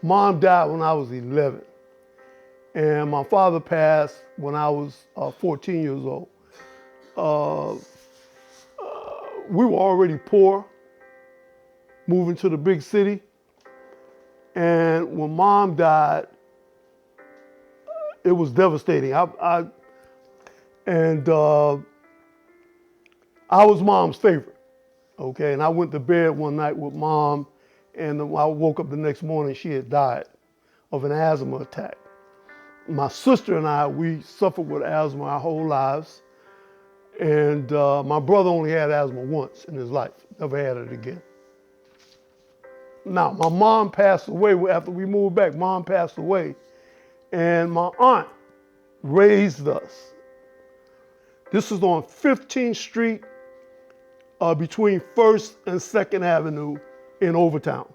Mom died when I was 11, and my father passed when I was 14 years old. Uh, we were already poor, moving to the big city, and when Mom died, it was devastating. I was Mom's favorite, okay? And I went to bed one night with Mom, and I woke up the next morning, she had died of an asthma attack. My sister and I, we suffered with asthma our whole lives. And my brother only had asthma once in his life, never had it again. Now, my mom passed away after we moved back. Mom passed away, and my aunt raised us. This is on 15th Street between 1st and 2nd Avenue in Overtown.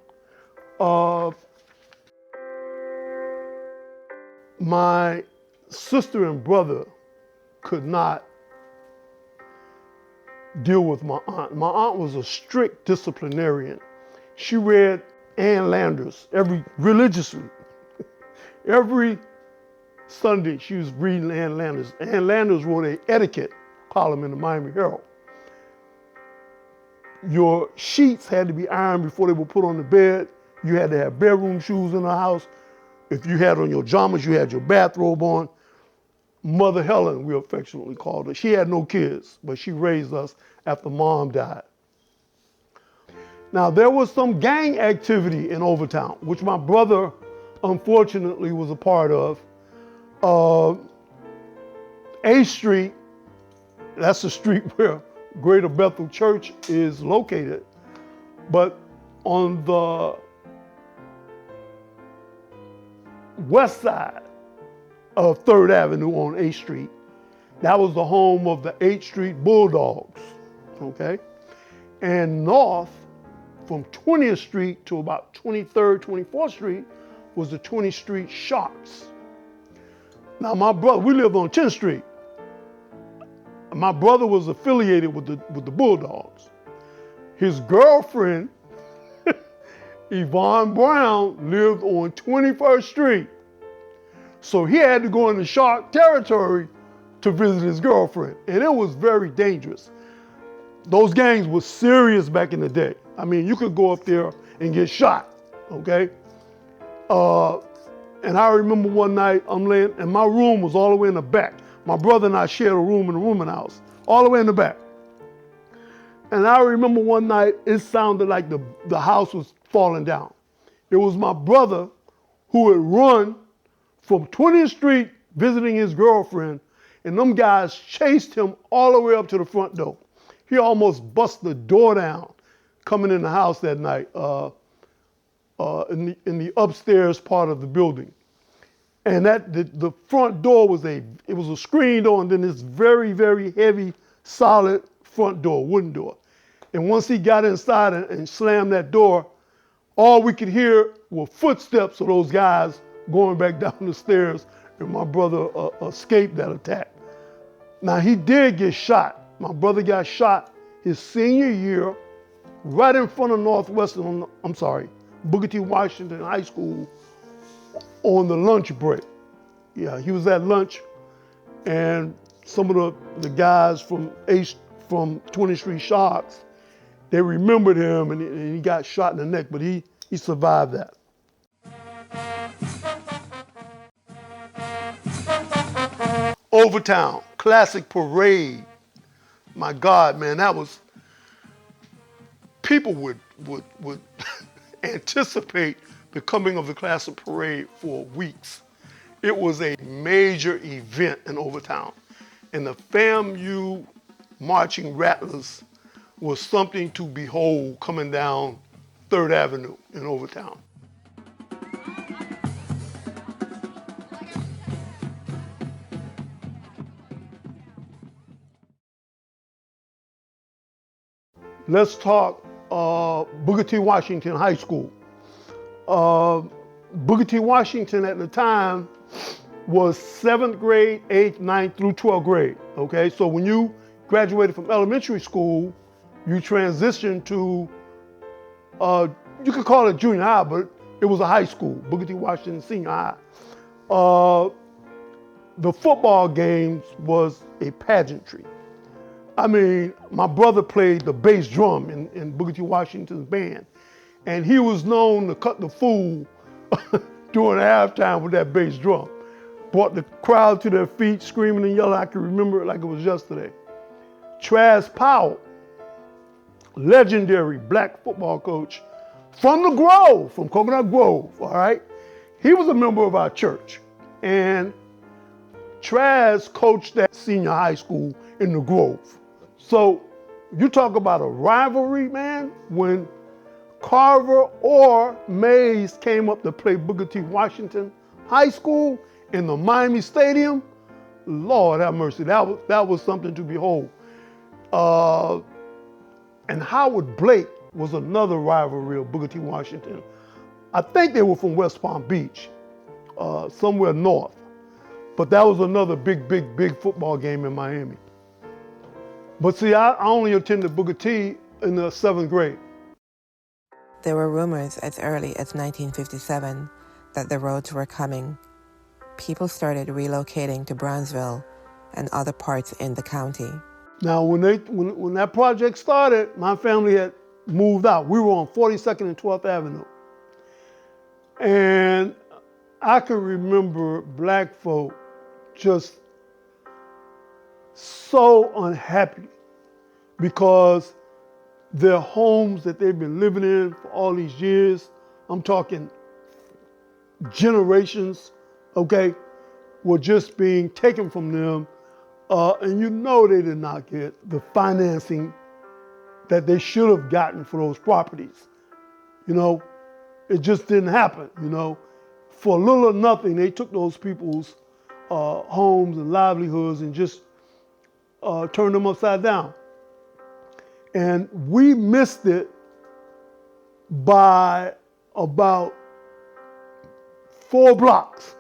My sister and brother could not deal with my aunt. My aunt was a strict disciplinarian. She read Ann Landers religiously. Every Sunday she was reading Ann Landers. Ann Landers wrote an etiquette column in the Miami Herald. Your sheets had to be ironed before they were put on the bed. You had to have bedroom shoes in the house. If you had on your pajamas, you had your bathrobe on. Mother Helen, we affectionately called her. She had no kids, but she raised us after Mom died. Now, there was some gang activity in Overtown, which my brother, unfortunately, was a part of. A Street, that's the street where Greater Bethel Church is located, but on the west side of 3rd Avenue on 8th Street. That was the home of the 8th Street Bulldogs, okay? And north from 20th Street to about 23rd, 24th Street was the 20th Street Sharks. Now my brother, we lived on 10th Street. My brother was affiliated with the Bulldogs. His girlfriend, Yvonne Brown, lived on 21st Street. So he had to go into Shark territory to visit his girlfriend. And it was very dangerous. Those gangs were serious back in the day. I mean, you could go up there and get shot, okay? And I remember one night I'm laying, and my room was all the way in the back. My brother and I shared a room in the rooming house, all the way in the back. And I remember one night it sounded like the house was falling down. It was my brother who had run from 20th Street visiting his girlfriend, and them guys chased him all the way up to the front door. He almost bust the door down coming in the house that night in the upstairs part of the building. And the front door was a screen door, and then this very, very heavy, solid front door, wooden door. And once he got inside and slammed that door, all we could hear were footsteps of those guys going back down the stairs, and my brother escaped that attack. Now, he did get shot. My brother got shot his senior year right in front of Booker T. Washington High School on the lunch break. Yeah, he was at lunch, and some of the guys from 20th Street Sharks, they remembered him, and he got shot in the neck, but he survived that. Overtown, classic parade. My God, man, that was, people would anticipate the coming of the classic parade for weeks. It was a major event in Overtown. And the FAMU marching rattlers was something to behold coming down 3rd Avenue in Overtown. Let's talk Booker T. Washington High School. Booker T. Washington at the time was 7th grade, 8th, 9th through 12th grade, okay? So when you graduated from elementary school, you transitioned to, you could call it junior high, but It was a high school, Booker T. Washington Senior High. The football games was a pageantry. I mean, my brother played the bass drum in Booker T. Washington's band, and he was known to cut the fool during halftime with that bass drum. Brought the crowd to their feet, screaming and yelling. I can remember it like it was yesterday. Traz Powell, legendary black football coach from the Grove, from Coconut Grove, all right? He was a member of our church, and Traz coached that senior high school in the Grove. So you talk about a rivalry, man, when Carver or Mays came up to play Booker T. Washington High School in the Miami Stadium, Lord have mercy, that was something to behold. And Howard Blake was another rivalry of Booker T. Washington. I think they were from West Palm Beach, somewhere north. But that was another big football game in Miami. But see, I only attended Booker T in the 7th grade. There were rumors as early as 1957 that the roads were coming. People started relocating to Brownsville and other parts in the county. Now, when that project started, my family had moved out. We were on 42nd and 12th Avenue. And I can remember black folk just so unhappy because their homes that they've been living in for all these years, I'm talking generations, okay, were just being taken from them. And you know they did not get the financing that they should have gotten for those properties. You know, it just didn't happen, you know. For little or nothing, they took those people's homes and livelihoods and just turned them upside down. And we missed it by about 4 blocks.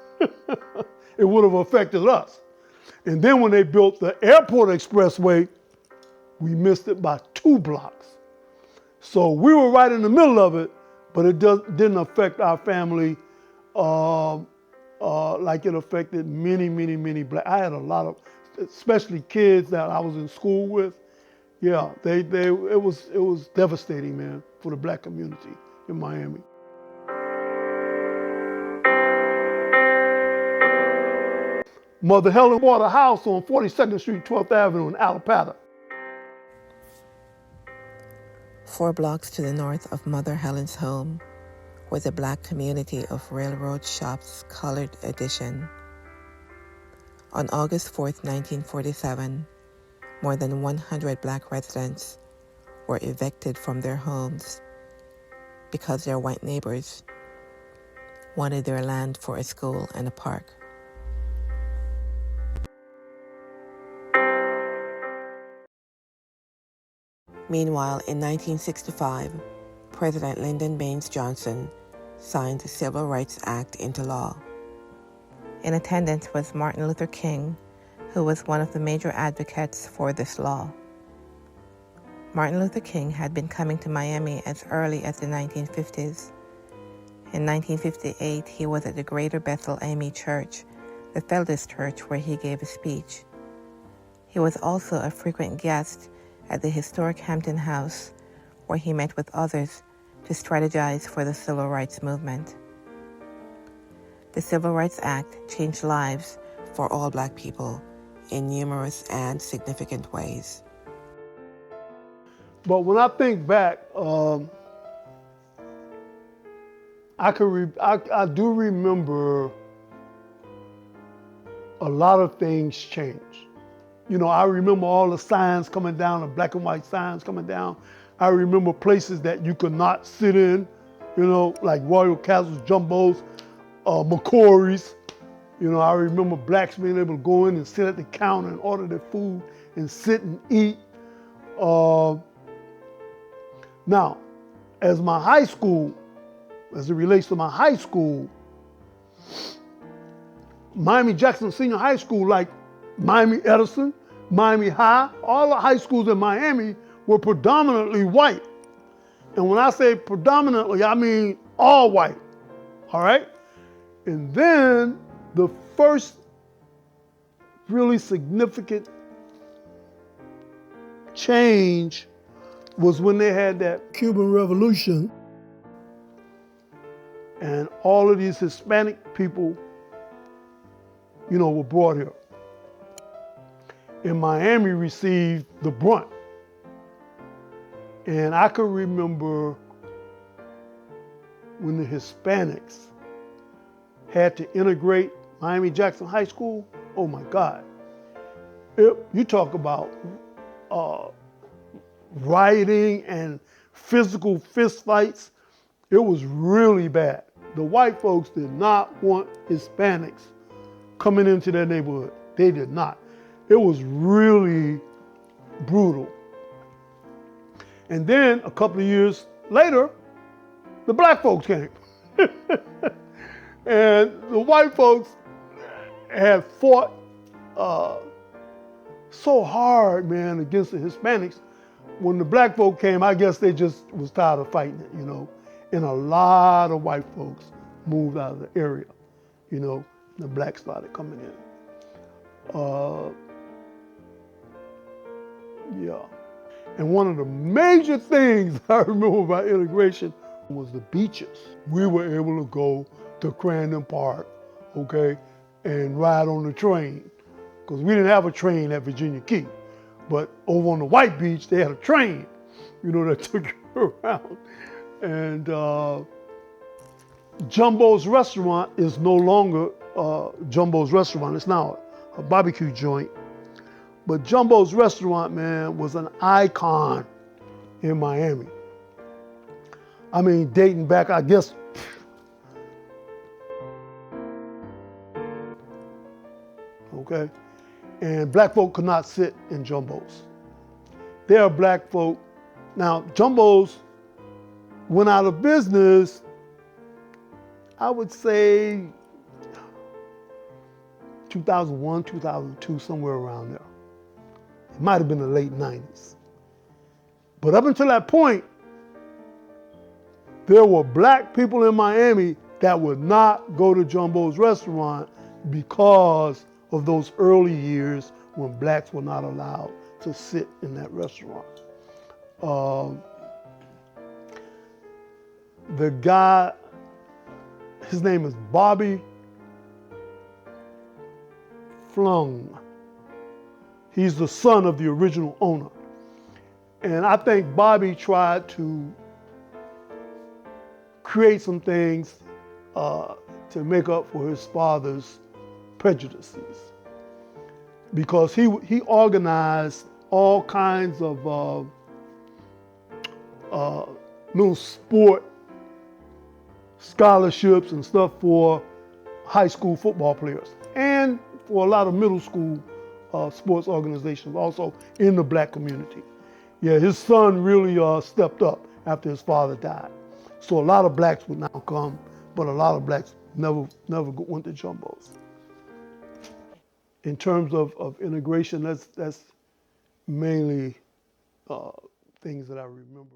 It would have affected us. And then when they built the airport expressway, we missed it by 2 blocks. So we were right in the middle of it, but it didn't affect our family like it affected many black. I had a lot of, especially kids that I was in school with. Yeah, it was devastating, man, for the black community in Miami. Mother Helen bought a house on 42nd Street, 12th Avenue in Allapattah. 4 blocks to the north of Mother Helen's home was a black community of Railroad Shops Colored Edition. On August 4th, 1947, more than 100 black residents were evicted from their homes because their white neighbors wanted their land for a school and a park. Meanwhile, in 1965, President Lyndon Baines Johnson signed the Civil Rights Act into law. In attendance was Martin Luther King, who was one of the major advocates for this law. Martin Luther King had been coming to Miami as early as the 1950s. In 1958, he was at the Greater Bethel AME Church, the Felders church, where he gave a speech. He was also a frequent guest at the historic Hampton House, where he met with others to strategize for the Civil Rights Movement. The Civil Rights Act changed lives for all black people in numerous and significant ways. But when I think back, I do remember a lot of things changed. You know, I remember all the signs coming down, the black and white signs coming down. I remember places that you could not sit in, you know, like Royal Castles, Jumbos, McCory's. You know, I remember blacks being able to go in and sit at the counter and order their food and sit and eat. Now, as my high school, as it relates to my high school, Miami-Jackson Senior High School, like Miami Edison, Miami High, all the high schools in Miami were predominantly white. And when I say predominantly, I mean all white. all right? And then the first really significant change was when they had that Cuban Revolution, and all of these Hispanic people, were brought here. And Miami received the brunt. And I can remember when the Hispanics had to integrate Miami-Jackson High School. Oh my God. You talk about rioting and physical fistfights. It was really bad. The white folks did not want Hispanics coming into their neighborhood. They did not. It was really brutal. And then a couple of years later, the black folks came. And the white folks had fought so hard, man, against the Hispanics. When the black folk came, I guess they just was tired of fighting it, And a lot of white folks moved out of the area, the blacks started coming in. Yeah. And one of the major things I remember about integration was the beaches. We were able to go to Crandon Park, okay, and ride on the train. Because we didn't have a train at Virginia Key. But over on the White Beach, they had a train, that took you around. And Jumbo's Restaurant is no longer Jumbo's Restaurant. It's now a barbecue joint. But Jumbo's Restaurant, man, was an icon in Miami. I mean, dating back, I guess, okay? And black folk could not sit in Jumbo's. There are black folk. Now, Jumbo's went out of business, I would say 2001, 2002, somewhere around there. It might have been the late 90s. But up until that point, there were black people in Miami that would not go to Jumbo's Restaurant because of those early years when blacks were not allowed to sit in that restaurant. The guy, his name is Bobby Flung. He's the son of the original owner. And I think Bobby tried to create some things to make up for his father's prejudices. Because he organized all kinds of little sport scholarships and stuff for high school football players and for a lot of middle school sports organizations also in the black community. Yeah, his son really stepped up after his father died. So a lot of blacks would now come, but a lot of blacks never went to Jumbo's. In terms of integration, that's mainly things that I remember.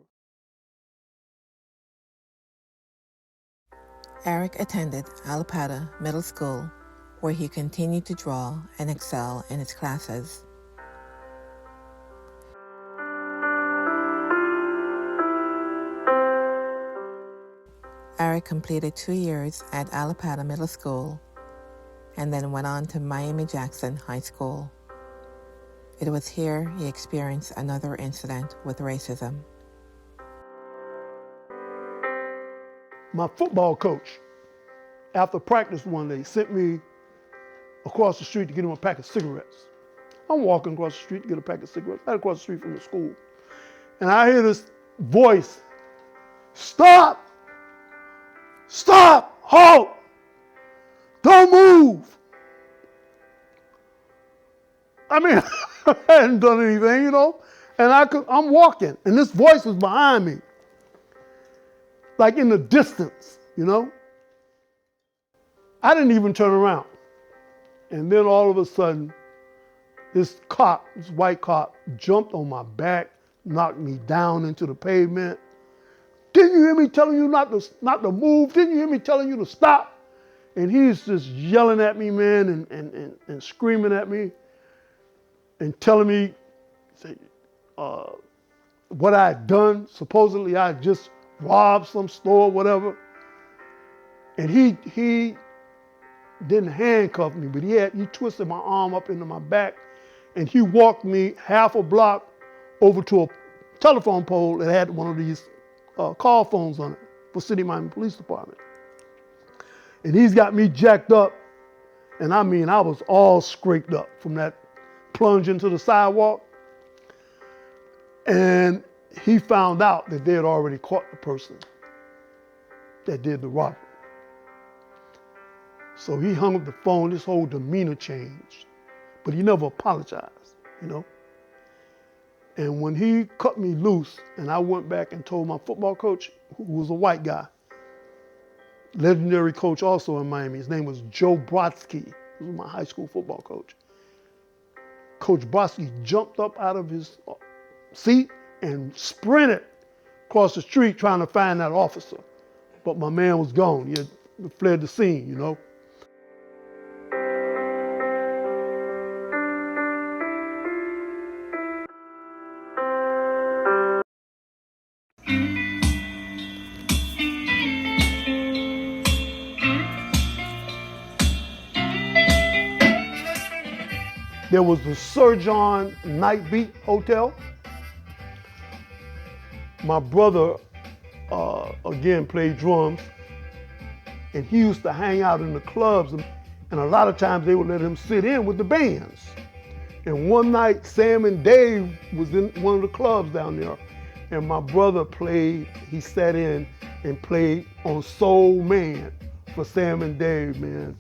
Eric attended Alapata Middle School, where he continued to draw and excel in his classes. Eric completed 2 years at Alapata Middle School and then went on to Miami-Jackson High School. It was here he experienced another incident with racism. My football coach, after practice one day, sent me across the street to get him a pack of cigarettes. I'm walking across the street to get a pack of cigarettes, right across the street from the school. And I hear this voice, "Stop! Stop! Halt! Don't move!" I mean, I hadn't done anything, and I'm walking, and this voice was behind me, like in the distance, I didn't even turn around. And then all of a sudden, this white cop, jumped on my back, knocked me down into the pavement. didn't you hear me telling you not to move? Didn't you hear me telling you to stop? And he's just yelling at me, man, and screaming at me and telling me what I had done. Supposedly I had just robbed some store, whatever. And he didn't handcuff me, but he twisted my arm up into my back, and he walked me half a block over to a telephone pole that had one of these call phones on it for City Miami Police Department. And he's got me jacked up, and I mean, I was all scraped up from that plunge into the sidewalk. And he found out that they had already caught the person that did the robbery. So he hung up the phone, his whole demeanor changed, but he never apologized, you know? And when he cut me loose, and I went back and told my football coach, who was a white guy, legendary coach also in Miami, his name was Joe Brodsky, he was my high school football coach. Coach Brodsky jumped up out of his seat and sprinted across the street trying to find that officer. But my man was gone, he had fled the scene, you know? There was the Sir John Night Beat Hotel. My brother, again, played drums, and he used to hang out in the clubs, and a lot of times they would let him sit in with the bands. And one night, Sam and Dave was in one of the clubs down there, and my brother played, he sat in and played on Soul Man for Sam and Dave, man.